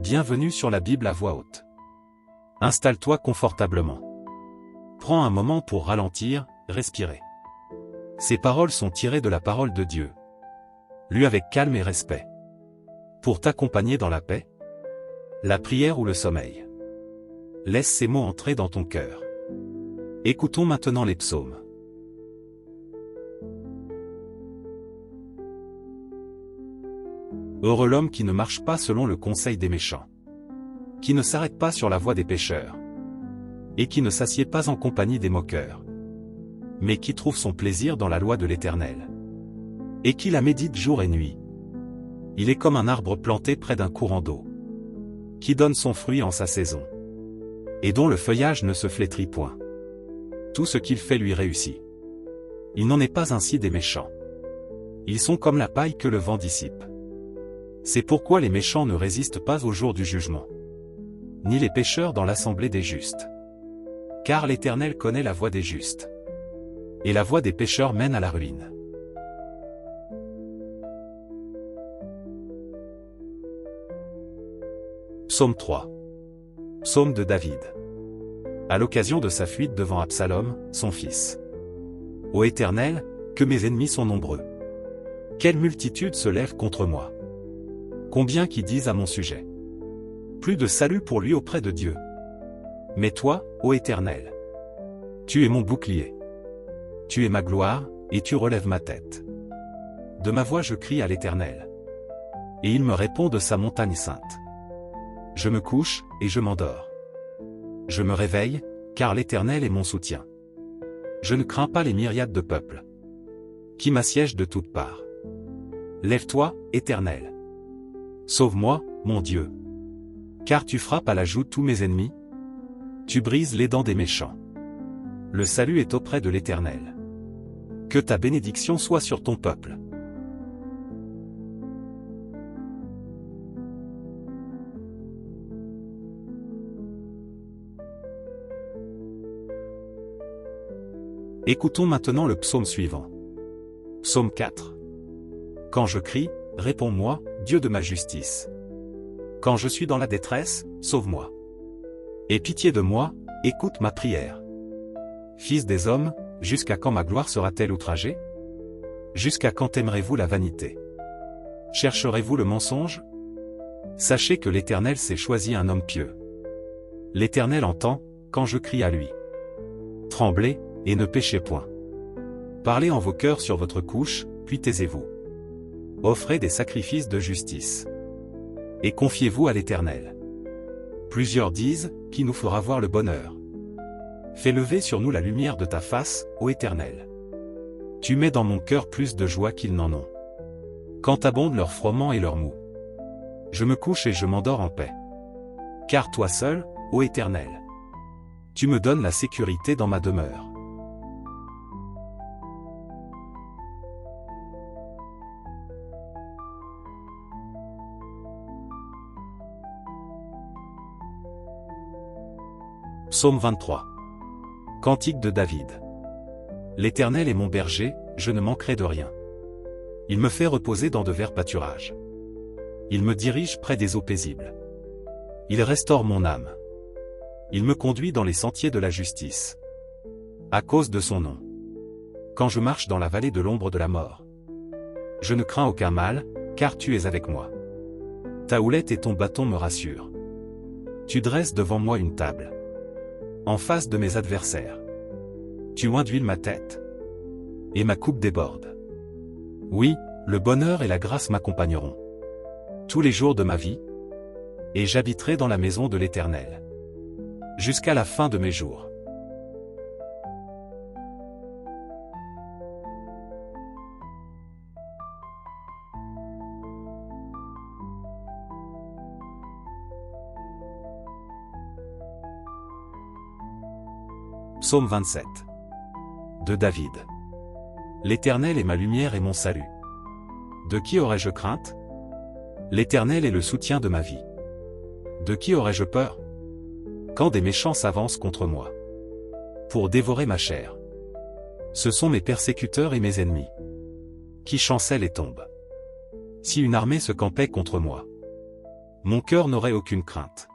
Bienvenue sur la Bible à voix haute. Installe-toi confortablement. Prends un moment pour ralentir, respirer. Ces paroles sont tirées de la parole de Dieu. Lus avec calme et respect. Pour t'accompagner dans la paix, la prière ou le sommeil. Laisse ces mots entrer dans ton cœur. Écoutons maintenant les psaumes. Heureux l'homme qui ne marche pas selon le conseil des méchants, qui ne s'arrête pas sur la voie des pécheurs, et qui ne s'assied pas en compagnie des moqueurs, mais qui trouve son plaisir dans la loi de l'Éternel, et qui la médite jour et nuit. Il est comme un arbre planté près d'un courant d'eau, qui donne son fruit en sa saison, et dont le feuillage ne se flétrit point. Tout ce qu'il fait lui réussit. Il n'en est pas ainsi des méchants. Ils sont comme la paille que le vent dissipe. C'est pourquoi les méchants ne résistent pas au jour du jugement, ni les pécheurs dans l'assemblée des justes. Car l'Éternel connaît la voie des justes, et la voie des pécheurs mène à la ruine. Psaume 3. Psaume de David. À l'occasion de sa fuite devant Absalom, son fils. Ô Éternel, que mes ennemis sont nombreux. Quelle multitude se lève contre moi. Combien qui disent à mon sujet. Plus de salut pour lui auprès de Dieu. Mais toi, ô Éternel, tu es mon bouclier. Tu es ma gloire, et tu relèves ma tête. De ma voix je crie à l'Éternel, et il me répond de sa montagne sainte. Je me couche, et je m'endors. Je me réveille, car l'Éternel est mon soutien. Je ne crains pas les myriades de peuples, qui m'assiègent de toutes parts. Lève-toi, Éternel. Sauve-moi, mon Dieu. Car tu frappes à la joue tous mes ennemis. Tu brises les dents des méchants. Le salut est auprès de l'Éternel. Que ta bénédiction soit sur ton peuple. Écoutons maintenant le psaume suivant. Psaume 4. Quand je crie, réponds-moi, Dieu de ma justice. Quand je suis dans la détresse, sauve-moi. Aie pitié de moi, écoute ma prière. Fils des hommes, jusqu'à quand ma gloire sera-t-elle outragée? Jusqu'à quand aimerez-vous la vanité? Chercherez-vous le mensonge? Sachez que l'Éternel s'est choisi un homme pieux. L'Éternel entend, quand je crie à lui. Tremblez, et ne péchez point. Parlez en vos cœurs sur votre couche, puis taisez-vous. Offrez des sacrifices de justice. Et confiez-vous à l'Éternel. Plusieurs disent, qui nous fera voir le bonheur? Fais lever sur nous la lumière de ta face, ô Éternel. Tu mets dans mon cœur plus de joie qu'ils n'en ont. Quand abondent leur froment et leur mou. Je me couche et je m'endors en paix. Car toi seul, ô Éternel, tu me donnes la sécurité dans ma demeure. Psaume 23. Cantique de David. L'Éternel est mon berger, je ne manquerai de rien. Il me fait reposer dans de verts pâturages. Il me dirige près des eaux paisibles. Il restaure mon âme. Il me conduit dans les sentiers de la justice. À cause de son nom. Quand je marche dans la vallée de l'ombre de la mort, je ne crains aucun mal, car tu es avec moi. Ta houlette et ton bâton me rassurent. Tu dresses devant moi une table, en face de mes adversaires. Tu oins d'huile ma tête, et ma coupe déborde. Oui, le bonheur et la grâce m'accompagneront tous les jours de ma vie, et j'habiterai dans la maison de l'Éternel jusqu'à la fin de mes jours. Psaume 27. De David. L'Éternel est ma lumière et mon salut. De qui aurais-je crainte? L'Éternel est le soutien de ma vie. De qui aurais-je peur? Quand des méchants s'avancent contre moi, pour dévorer ma chair. Ce sont mes persécuteurs et mes ennemis, qui chancellent et tombent. Si une armée se campait contre moi, Mon cœur n'aurait aucune crainte.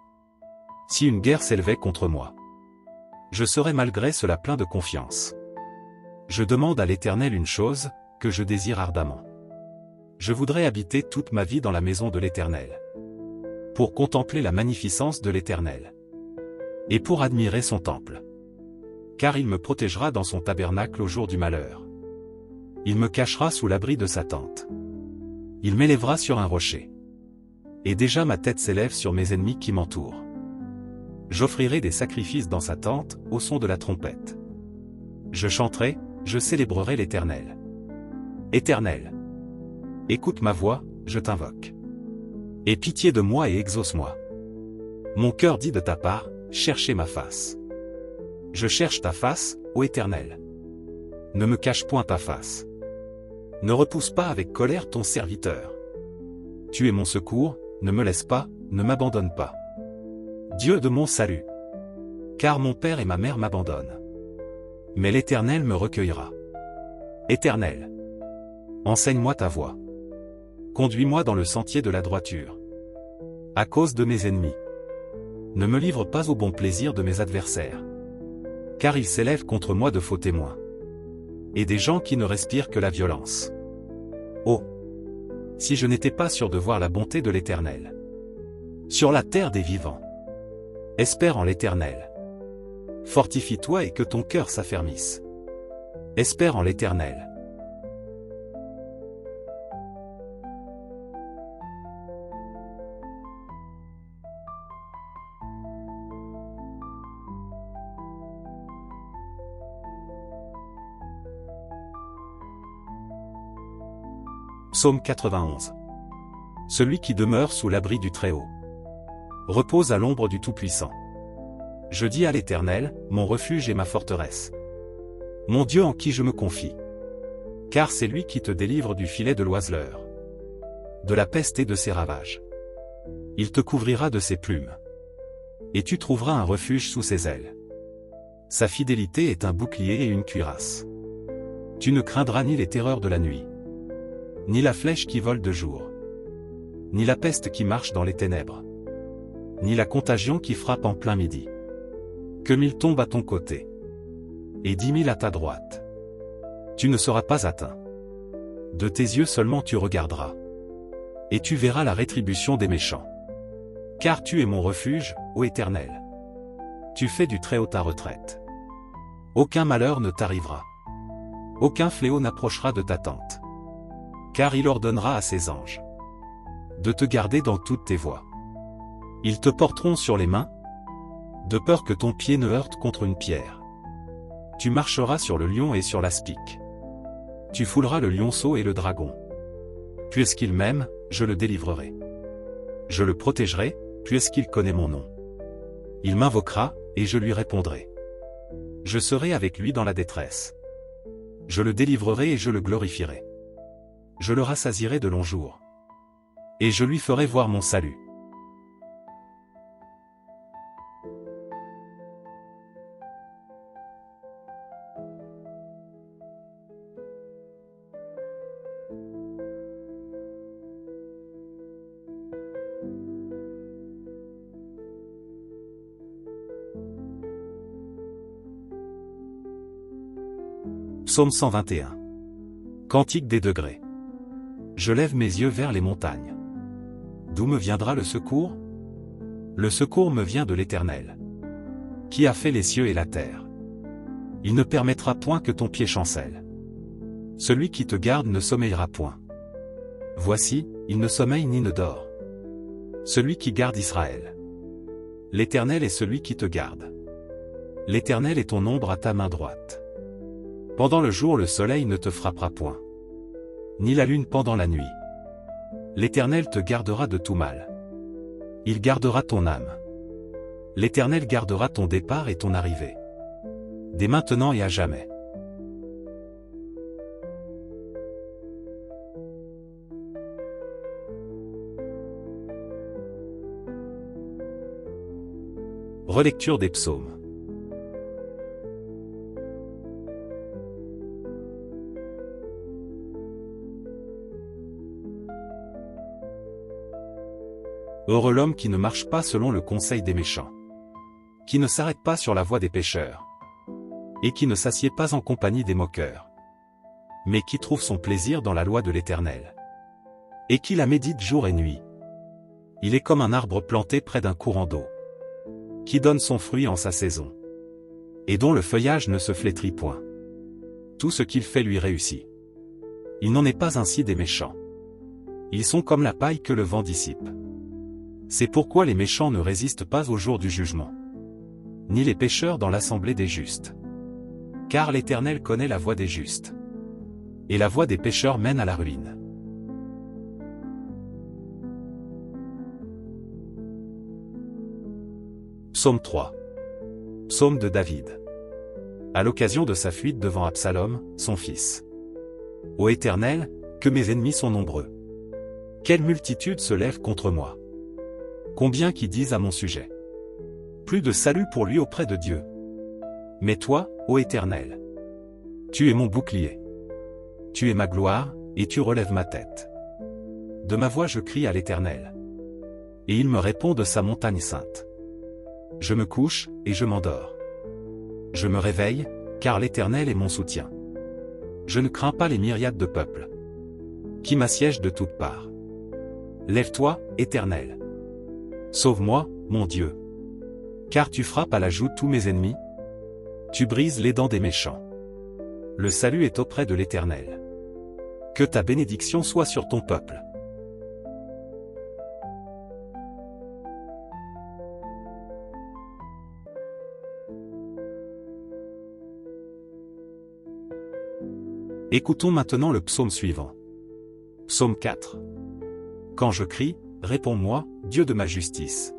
Si une guerre s'élevait contre moi, je serais malgré cela plein de confiance. Je demande à l'Éternel une chose, que je désire ardemment. Je voudrais habiter toute ma vie dans la maison de l'Éternel, pour contempler la magnificence de l'Éternel, et pour admirer son temple. Car il me protégera dans son tabernacle au jour du malheur. Il me cachera sous l'abri de sa tente. Il m'élèvera sur un rocher. Et déjà ma tête s'élève sur mes ennemis qui m'entourent. J'offrirai des sacrifices dans sa tente, au son de la trompette. Je chanterai, je célébrerai l'Éternel. Éternel, écoute ma voix, je t'invoque. Aie pitié de moi et exauce-moi. Mon cœur dit de ta part, cherchez ma face. Je cherche ta face, ô Éternel. Ne me cache point ta face. Ne repousse pas avec colère ton serviteur. Tu es mon secours, ne me laisse pas, ne m'abandonne pas. Dieu de mon salut. Car mon père et ma mère m'abandonnent. Mais l'Éternel me recueillera. Éternel, enseigne-moi ta voie. Conduis-moi dans le sentier de la droiture. À cause de mes ennemis. Ne me livre pas au bon plaisir de mes adversaires. Car ils s'élèvent contre moi de faux témoins. Et des gens qui ne respirent que la violence. Oh! Si je n'étais pas sûr de voir la bonté de l'Éternel. Sur la terre des vivants. Espère en l'Éternel. Fortifie-toi et que ton cœur s'affermisse. Espère en l'Éternel. Psaume 91. Celui qui demeure sous l'abri du Très-Haut repose à l'ombre du Tout-Puissant. Je dis à l'Éternel, mon refuge et ma forteresse. Mon Dieu en qui je me confie. Car c'est lui qui te délivre du filet de l'oiseleur, de la peste et de ses ravages. Il te couvrira de ses plumes. Et tu trouveras un refuge sous ses ailes. Sa fidélité est un bouclier et une cuirasse. Tu ne craindras ni les terreurs de la nuit, ni la flèche qui vole de jour, ni la peste qui marche dans les ténèbres, ni la contagion qui frappe en plein midi. Que 1000 tombent à ton côté, et 10 000 à ta droite. Tu ne seras pas atteint. De tes yeux seulement tu regarderas, et tu verras la rétribution des méchants. Car tu es mon refuge, ô Éternel. Tu fais du Très-Haut ta retraite. Aucun malheur ne t'arrivera. Aucun fléau n'approchera de ta tente. Car il ordonnera à ses anges de te garder dans toutes tes voies. Ils te porteront sur les mains, de peur que ton pied ne heurte contre une pierre. Tu marcheras sur le lion et sur l'aspic. Tu fouleras le lionceau et le dragon. Puisqu'il m'aime, je le délivrerai. Je le protégerai, puisqu'il connaît mon nom. Il m'invoquera, et je lui répondrai. Je serai avec lui dans la détresse. Je le délivrerai et je le glorifierai. Je le rassasierai de longs jours. Et je lui ferai voir mon salut. Psaume 121. Cantique des degrés. Je lève mes yeux vers les montagnes. D'où me viendra le secours? Le secours me vient de l'Éternel, qui a fait les cieux et la terre. Il ne permettra point que ton pied chancelle. Celui qui te garde ne sommeillera point. Voici, il ne sommeille ni ne dort. Celui qui garde Israël. L'Éternel est celui qui te garde. L'Éternel est ton ombre à ta main droite. Pendant le jour le soleil ne te frappera point, ni la lune pendant la nuit. L'Éternel te gardera de tout mal. Il gardera ton âme. L'Éternel gardera ton départ et ton arrivée, dès maintenant et à jamais. Relecture des psaumes. Heureux l'homme qui ne marche pas selon le conseil des méchants, qui ne s'arrête pas sur la voie des pécheurs, et qui ne s'assied pas en compagnie des moqueurs, mais qui trouve son plaisir dans la loi de l'Éternel, et qui la médite jour et nuit. Il est comme un arbre planté près d'un courant d'eau, qui donne son fruit en sa saison, et dont le feuillage ne se flétrit point. Tout ce qu'il fait lui réussit. Il n'en est pas ainsi des méchants. Ils sont comme la paille que le vent dissipe. C'est pourquoi les méchants ne résistent pas au jour du jugement, ni les pécheurs dans l'assemblée des justes. Car l'Éternel connaît la voie des justes, et la voie des pécheurs mène à la ruine. Psaume 3. Psaume de David. À l'occasion de sa fuite devant Absalom, son fils. Ô Éternel, que mes ennemis sont nombreux. Quelle multitude se lève contre moi. Combien qui disent à mon sujet. Plus de salut pour lui auprès de Dieu. Mais toi, ô Éternel, tu es mon bouclier. Tu es ma gloire, et tu relèves ma tête. De ma voix je crie à l'Éternel, et il me répond de sa montagne sainte. Je me couche, et je m'endors. Je me réveille, car l'Éternel est mon soutien. Je ne crains pas les myriades de peuples, qui m'assiègent de toutes parts. Lève-toi, Éternel. Sauve-moi, mon Dieu. Car tu frappes à la joue tous mes ennemis. Tu brises les dents des méchants. Le salut est auprès de l'Éternel. Que ta bénédiction soit sur ton peuple. Écoutons maintenant le psaume suivant. Psaume 4. Quand je crie, réponds-moi, Dieu de ma justice.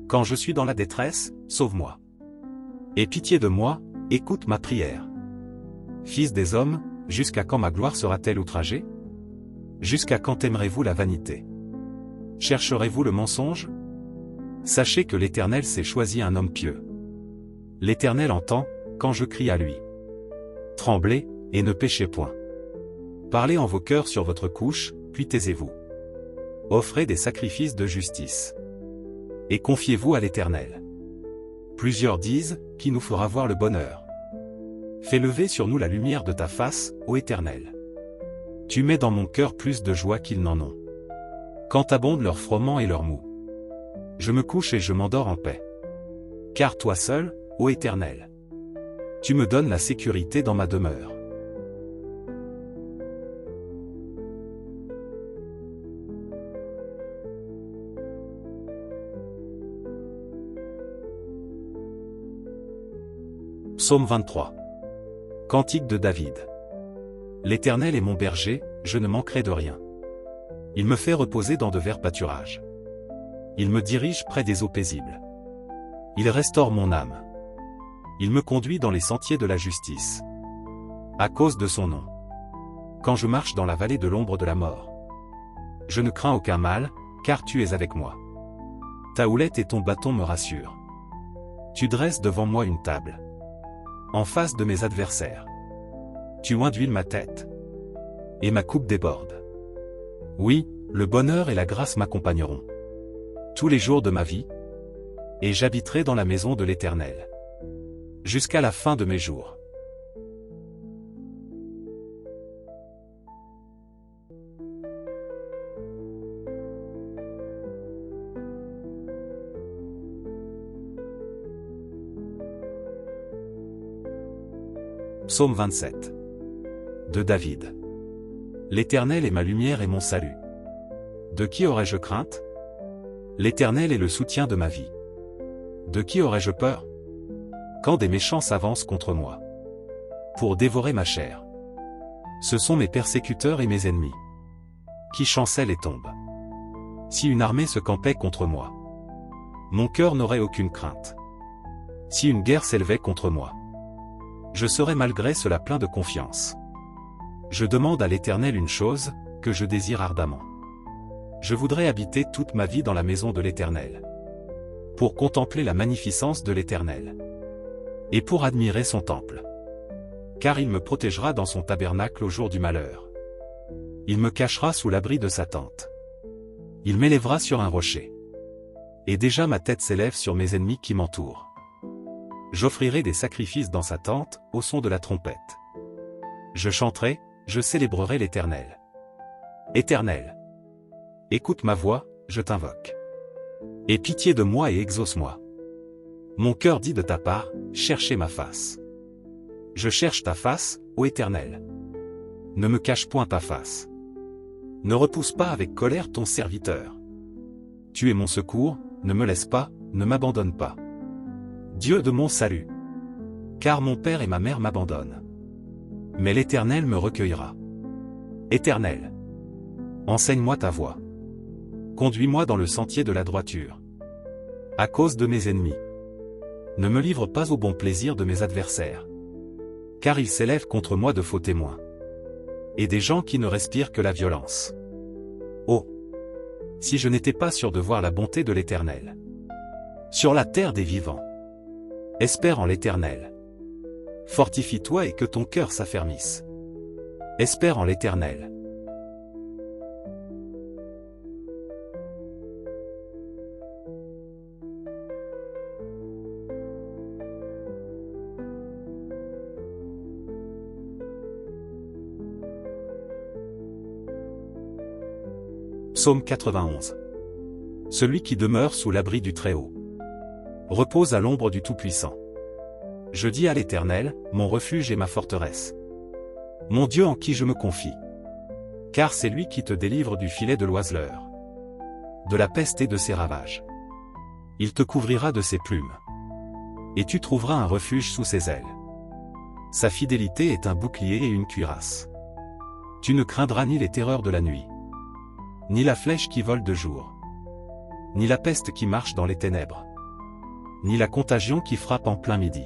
Quand je suis dans la détresse, sauve-moi. Aie pitié de moi, écoute ma prière. Fils des hommes, jusqu'à quand ma gloire sera-t-elle outragée? Jusqu'à quand aimerez-vous la vanité? Chercherez-vous le mensonge? Sachez que l'Éternel s'est choisi un homme pieux. L'Éternel entend, quand je crie à lui. Tremblez, et ne péchez point. Parlez en vos cœurs sur votre couche, puis taisez-vous. Offrez des sacrifices de justice. Et confiez-vous à l'Éternel. Plusieurs disent, qui nous fera voir le bonheur? Fais lever sur nous la lumière de ta face, ô Éternel. Tu mets dans mon cœur plus de joie qu'ils n'en ont. Quand abondent leurs froment et leurs mou. Je me couche et je m'endors en paix. Car toi seul, ô Éternel, tu me donnes la sécurité dans ma demeure. Psaume 23. Cantique de David. L'Éternel est mon berger, je ne manquerai de rien. Il me fait reposer dans de verts pâturages. Il me dirige près des eaux paisibles. Il restaure mon âme. Il me conduit dans les sentiers de la justice, à cause de son nom. Quand je marche dans la vallée de l'ombre de la mort, je ne crains aucun mal, car tu es avec moi. Ta houlette et ton bâton me rassurent. Tu dresses devant moi une table, en face de mes adversaires. Tu oins d'huile ma tête, et ma coupe déborde. Oui, le bonheur et la grâce m'accompagneront tous les jours de ma vie, et j'habiterai dans la maison de l'Éternel jusqu'à la fin de mes jours. Psaume 27. De David. L'Éternel est ma lumière et mon salut. De qui aurais-je crainte? L'Éternel est le soutien de ma vie. De qui aurais-je peur? Quand des méchants s'avancent contre moi, pour dévorer ma chair. Ce sont mes persécuteurs et mes ennemis, qui chancellent et tombent. Si une armée se campait contre moi, mon cœur n'aurait aucune crainte. Si une guerre s'élevait contre moi, je serai malgré cela plein de confiance. Je demande à l'Éternel une chose, que je désire ardemment. Je voudrais habiter toute ma vie dans la maison de l'Éternel, pour contempler la magnificence de l'Éternel, et pour admirer son temple. Car il me protégera dans son tabernacle au jour du malheur. Il me cachera sous l'abri de sa tente. Il m'élèvera sur un rocher. Et déjà ma tête s'élève sur mes ennemis qui m'entourent. J'offrirai des sacrifices dans sa tente, au son de la trompette. Je chanterai, je célébrerai l'Éternel. Éternel, écoute ma voix, je t'invoque. Aie pitié de moi et exauce-moi. Mon cœur dit de ta part, cherchez ma face. Je cherche ta face, ô Éternel. Ne me cache point ta face. Ne repousse pas avec colère ton serviteur. Tu es mon secours, ne me laisse pas, ne m'abandonne pas. Dieu de mon salut. Car mon père et ma mère m'abandonnent. Mais l'Éternel me recueillera. Éternel, enseigne-moi ta voie. Conduis-moi dans le sentier de la droiture. À cause de mes ennemis. Ne me livre pas au bon plaisir de mes adversaires. Car ils s'élèvent contre moi de faux témoins. Et des gens qui ne respirent que la violence. Oh! Si je n'étais pas sûr de voir la bonté de l'Éternel. Sur la terre des vivants. Espère en l'Éternel. Fortifie-toi et que ton cœur s'affermisse. Espère en l'Éternel. Psaume 91. Celui qui demeure sous l'abri du Très-Haut repose à l'ombre du Tout-Puissant. Je dis à l'Éternel, mon refuge et ma forteresse. Mon Dieu en qui je me confie. Car c'est lui qui te délivre du filet de l'oiseleur, de la peste et de ses ravages. Il te couvrira de ses plumes. Et tu trouveras un refuge sous ses ailes. Sa fidélité est un bouclier et une cuirasse. Tu ne craindras ni les terreurs de la nuit, ni la flèche qui vole de jour, ni la peste qui marche dans les ténèbres, ni la contagion qui frappe en plein midi.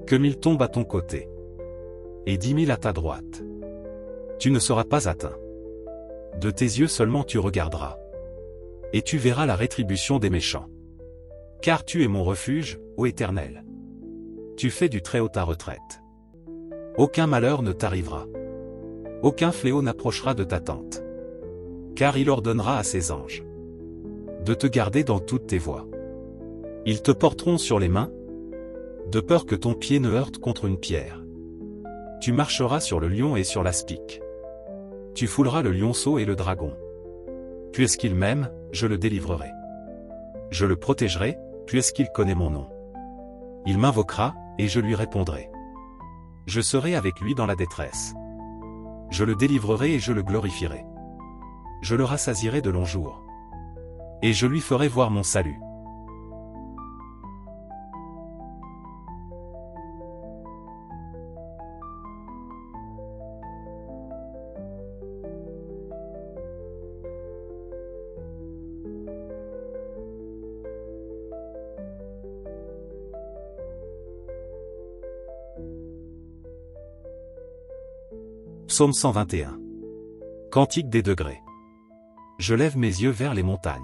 Que 1000 tombent à ton côté, et 10 000 à ta droite. Tu ne seras pas atteint. De tes yeux seulement tu regarderas, et tu verras la rétribution des méchants. Car tu es mon refuge, ô Éternel. Tu fais du Très-Haut ta retraite. Aucun malheur ne t'arrivera. Aucun fléau n'approchera de ta tente. Car il ordonnera à ses anges de te garder dans toutes tes voies. Ils te porteront sur les mains, de peur que ton pied ne heurte contre une pierre. Tu marcheras sur le lion et sur l'aspic. Tu fouleras le lionceau et le dragon. Puisqu'il m'aime, je le délivrerai. Je le protégerai, puisqu'il connaît mon nom. Il m'invoquera, et je lui répondrai. Je serai avec lui dans la détresse. Je le délivrerai et je le glorifierai. Je le rassasierai de longs jours. Et je lui ferai voir mon salut. Psaume 121. Cantique des degrés. Je lève mes yeux vers les montagnes.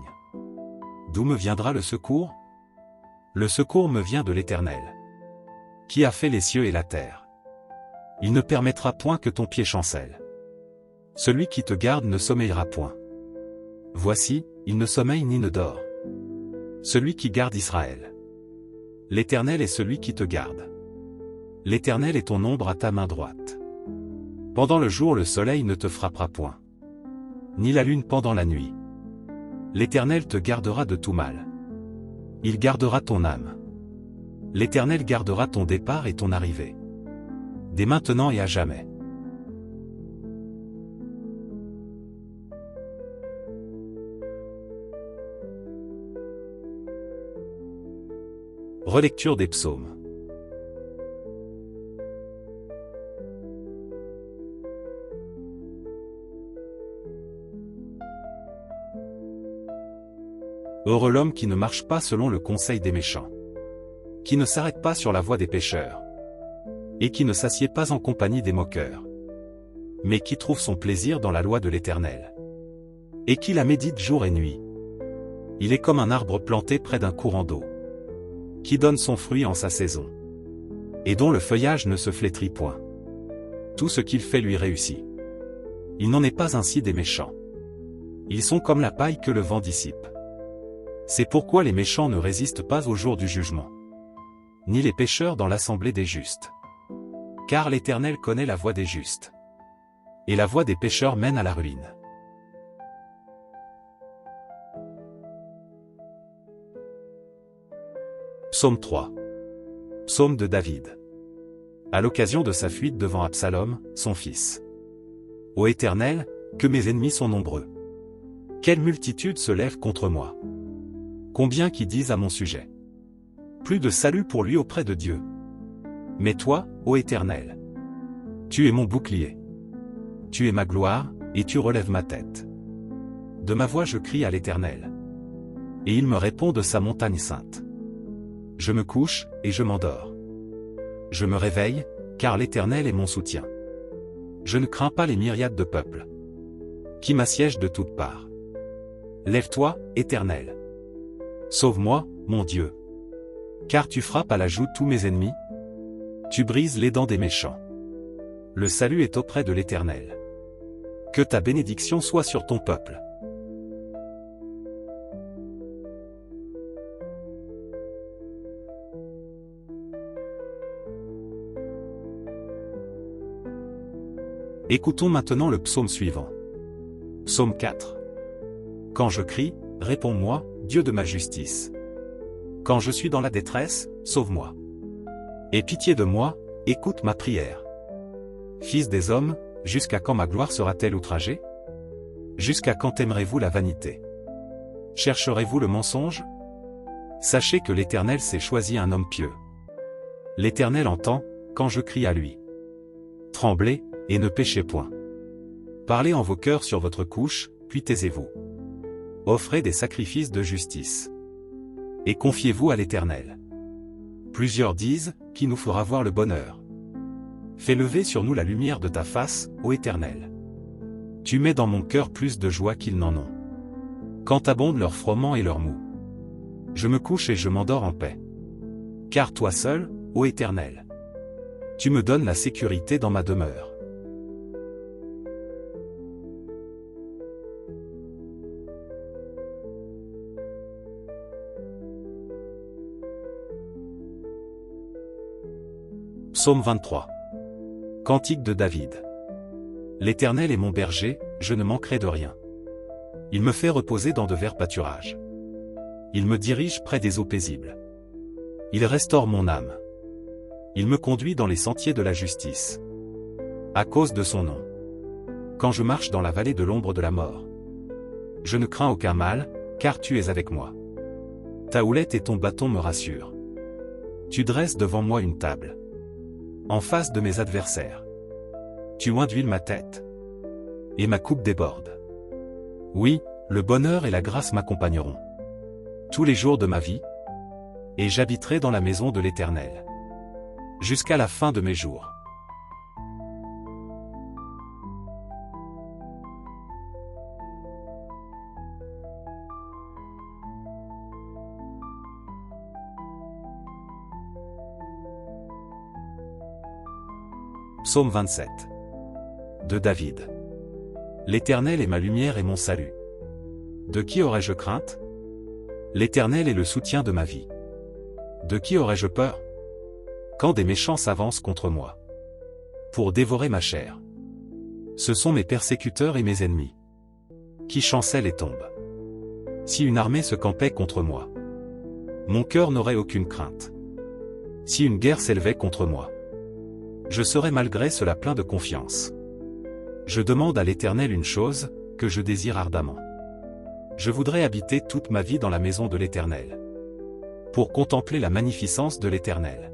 D'où me viendra le secours? Le secours me vient de l'Éternel, qui a fait les cieux et la terre. Il ne permettra point que ton pied chancelle. Celui qui te garde ne sommeillera point. Voici, il ne sommeille ni ne dort. Celui qui garde Israël. L'Éternel est celui qui te garde. L'Éternel est ton ombre à ta main droite. Pendant le jour le soleil ne te frappera point, ni la lune pendant la nuit. L'Éternel te gardera de tout mal. Il gardera ton âme. L'Éternel gardera ton départ et ton arrivée, dès maintenant et à jamais. Relecture des psaumes. Heureux l'homme qui ne marche pas selon le conseil des méchants, qui ne s'arrête pas sur la voie des pécheurs, et qui ne s'assied pas en compagnie des moqueurs, mais qui trouve son plaisir dans la loi de l'Éternel, et qui la médite jour et nuit. Il est comme un arbre planté près d'un courant d'eau, qui donne son fruit en sa saison, et dont le feuillage ne se flétrit point. Tout ce qu'il fait lui réussit. Il n'en est pas ainsi des méchants. Ils sont comme la paille que le vent dissipe. C'est pourquoi les méchants ne résistent pas au jour du jugement, ni les pécheurs dans l'assemblée des justes. Car l'Éternel connaît la voie des justes, et la voie des pécheurs mène à la ruine. Psaume 3. Psaume de David. À l'occasion de sa fuite devant Absalom, son fils. Ô Éternel, que mes ennemis sont nombreux. Quelle multitude se lève contre moi. Combien qui disent à mon sujet. Plus de salut pour lui auprès de Dieu. Mais toi, ô Éternel, tu es mon bouclier. Tu es ma gloire, et tu relèves ma tête. De ma voix je crie à l'Éternel. Et il me répond de sa montagne sainte. Je me couche, et je m'endors. Je me réveille, car l'Éternel est mon soutien. Je ne crains pas les myriades de peuples qui m'assiègent de toutes parts. Lève-toi, Éternel. Sauve-moi, mon Dieu. Car tu frappes à la joue tous mes ennemis. Tu brises les dents des méchants. Le salut est auprès de l'Éternel. Que ta bénédiction soit sur ton peuple. Écoutons maintenant le psaume suivant. Psaume 4. Quand je crie, réponds-moi, Dieu de ma justice. Quand je suis dans la détresse, sauve-moi. Aie pitié de moi, écoute ma prière. Fils des hommes, jusqu'à quand ma gloire sera-t-elle outragée? Jusqu'à quand aimerez-vous la vanité? Chercherez-vous le mensonge? Sachez que l'Éternel s'est choisi un homme pieux. L'Éternel entend, quand je crie à lui. Tremblez, et ne péchez point. Parlez en vos cœurs sur votre couche, puis taisez-vous. Offrez des sacrifices de justice. Et confiez-vous à l'Éternel. Plusieurs disent, qui nous fera voir le bonheur? Fais lever sur nous la lumière de ta face, ô Éternel. Tu mets dans mon cœur plus de joie qu'ils n'en ont. Quand abondent leurs froment et leurs mou. Je me couche et je m'endors en paix. Car toi seul, ô Éternel, tu me donnes la sécurité dans ma demeure. Psaume 23. Cantique de David. L'Éternel est mon berger, je ne manquerai de rien. Il me fait reposer dans de verts pâturages. Il me dirige près des eaux paisibles. Il restaure mon âme. Il me conduit dans les sentiers de la justice. À cause de son nom. Quand je marche dans la vallée de l'ombre de la mort, je ne crains aucun mal, car tu es avec moi. Ta houlette et ton bâton me rassurent. Tu dresses devant moi une table en face de mes adversaires. Tu oins d'huile ma tête. Et ma coupe déborde. Oui, le bonheur et la grâce m'accompagneront tous les jours de ma vie, et j'habiterai dans la maison de l'Éternel jusqu'à la fin de mes jours. Psaume 27. De David. L'Éternel est ma lumière et mon salut. De qui aurais-je crainte? L'Éternel est le soutien de ma vie. De qui aurais-je peur? Quand des méchants s'avancent contre moi pour dévorer ma chair. Ce sont mes persécuteurs et mes ennemis qui chancellent et tombent. Si une armée se campait contre moi, mon cœur n'aurait aucune crainte. Si une guerre s'élevait contre moi, je serai malgré cela plein de confiance. Je demande à l'Éternel une chose, que je désire ardemment. Je voudrais habiter toute ma vie dans la maison de l'Éternel, pour contempler la magnificence de l'Éternel,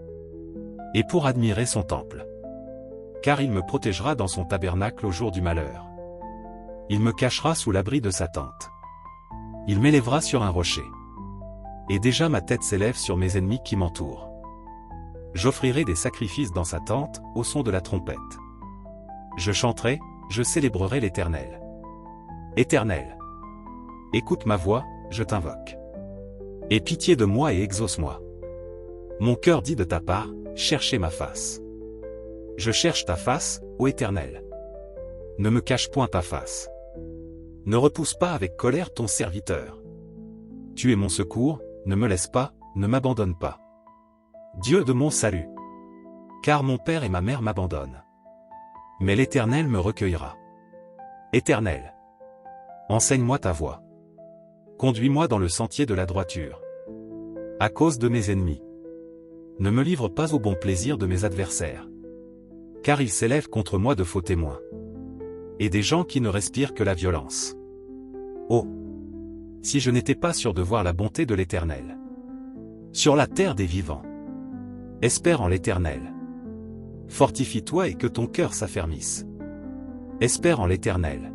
et pour admirer son temple. Car il me protégera dans son tabernacle au jour du malheur. Il me cachera sous l'abri de sa tente. Il m'élèvera sur un rocher. Et déjà ma tête s'élève sur mes ennemis qui m'entourent. J'offrirai des sacrifices dans sa tente, au son de la trompette. Je chanterai, je célébrerai l'Éternel. Éternel, écoute ma voix, je t'invoque. Aie pitié de moi et exauce-moi. Mon cœur dit de ta part, cherchez ma face. Je cherche ta face, ô Éternel. Ne me cache point ta face. Ne repousse pas avec colère ton serviteur. Tu es mon secours, ne me laisse pas, ne m'abandonne pas. Dieu de mon salut. Car mon père et ma mère m'abandonnent. Mais l'Éternel me recueillera. Éternel, enseigne-moi ta voie. Conduis-moi dans le sentier de la droiture. À cause de mes ennemis. Ne me livre pas au bon plaisir de mes adversaires. Car ils s'élèvent contre moi de faux témoins. Et des gens qui ne respirent que la violence. Oh! Si je n'étais pas sûr de voir la bonté de l'Éternel. Sur la terre des vivants. Espère en l'Éternel. Fortifie-toi et que ton cœur s'affermisse. Espère en l'Éternel.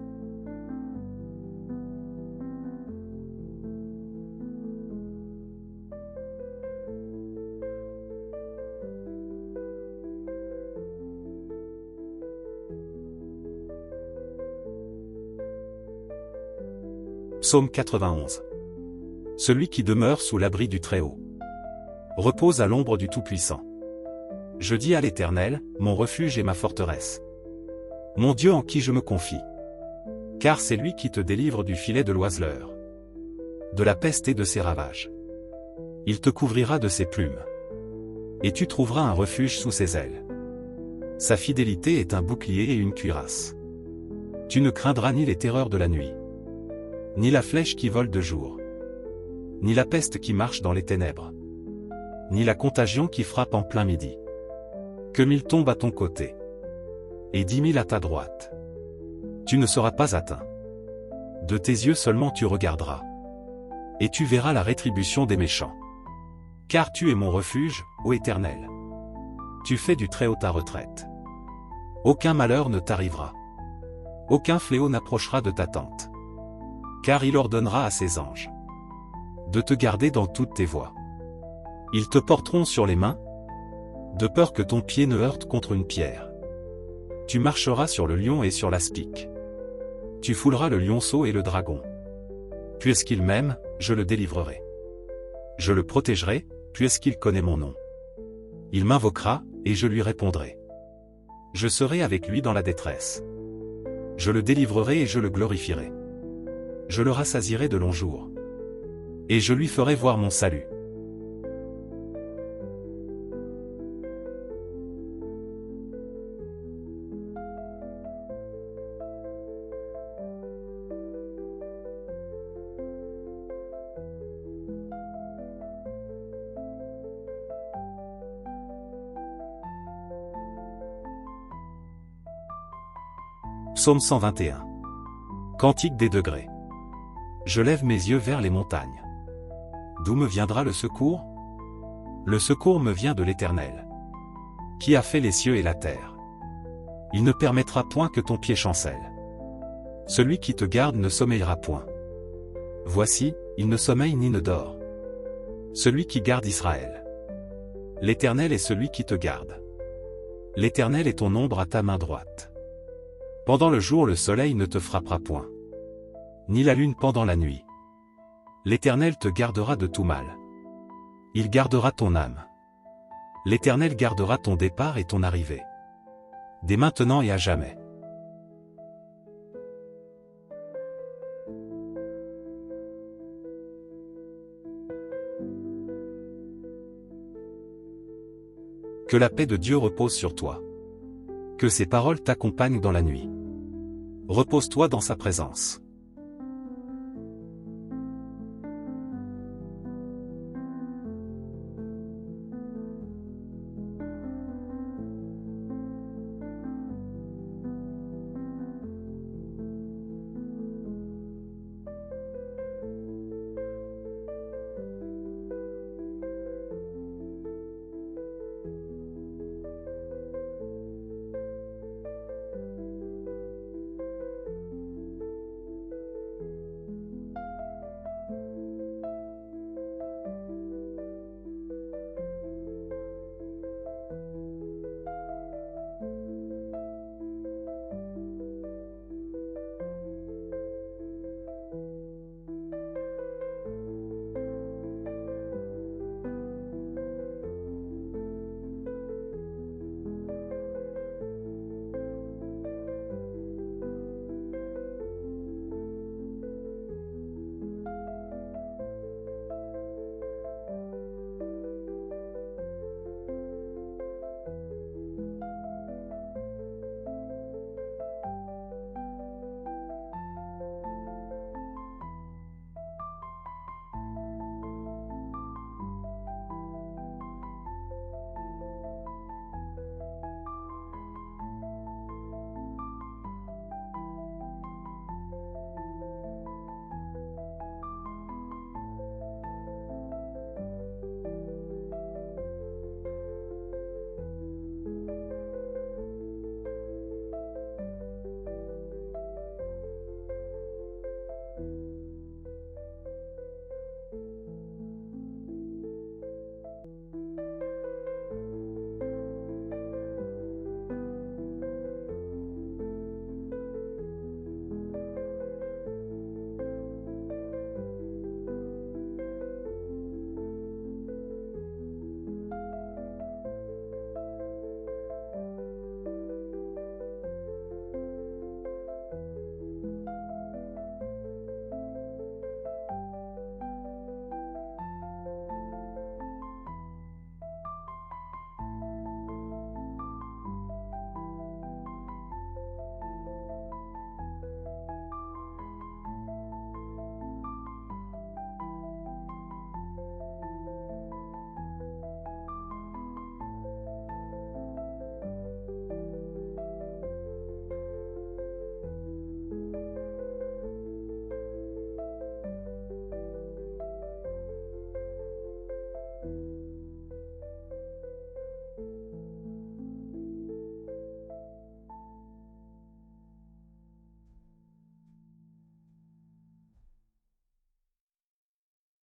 Psaume 91. Celui qui demeure sous l'abri du Très-Haut repose à l'ombre du Tout-Puissant. Je dis à l'Éternel, mon refuge et ma forteresse. Mon Dieu en qui je me confie. Car c'est lui qui te délivre du filet de l'oiseleur, de la peste et de ses ravages. Il te couvrira de ses plumes. Et tu trouveras un refuge sous ses ailes. Sa fidélité est un bouclier et une cuirasse. Tu ne craindras ni les terreurs de la nuit, ni la flèche qui vole de jour, ni la peste qui marche dans les ténèbres, ni la contagion qui frappe en plein midi. Que 1000 tombent à ton côté, et 10 000 à ta droite. Tu ne seras pas atteint. De tes yeux seulement tu regarderas, et tu verras la rétribution des méchants. Car tu es mon refuge, ô Éternel. Tu fais du Très-Haut ta retraite. Aucun malheur ne t'arrivera. Aucun fléau n'approchera de ta tente. Car il ordonnera à ses anges de te garder dans toutes tes voies. Ils te porteront sur les mains, de peur que ton pied ne heurte contre une pierre. Tu marcheras sur le lion et sur l'aspic. Tu fouleras le lionceau et le dragon. Puisqu'il m'aime, je le délivrerai. Je le protégerai, puisqu'il connaît mon nom. Il m'invoquera, et je lui répondrai. Je serai avec lui dans la détresse. Je le délivrerai et je le glorifierai. Je le rassasierai de longs jours. Et je lui ferai voir mon salut. Psaume 121. Cantique des degrés. Je lève mes yeux vers les montagnes. D'où me viendra le secours? Le secours me vient de l'Éternel, qui a fait les cieux et la terre. Il ne permettra point que ton pied chancelle. Celui qui te garde ne sommeillera point. Voici, il ne sommeille ni ne dort. Celui qui garde Israël. L'Éternel est celui qui te garde. L'Éternel est ton ombre à ta main droite. Pendant le jour le soleil ne te frappera point, ni la lune pendant la nuit. L'Éternel te gardera de tout mal. Il gardera ton âme. L'Éternel gardera ton départ et ton arrivée, dès maintenant et à jamais. Que la paix de Dieu repose sur toi. Que ses paroles t'accompagnent dans la nuit. Repose-toi dans sa présence.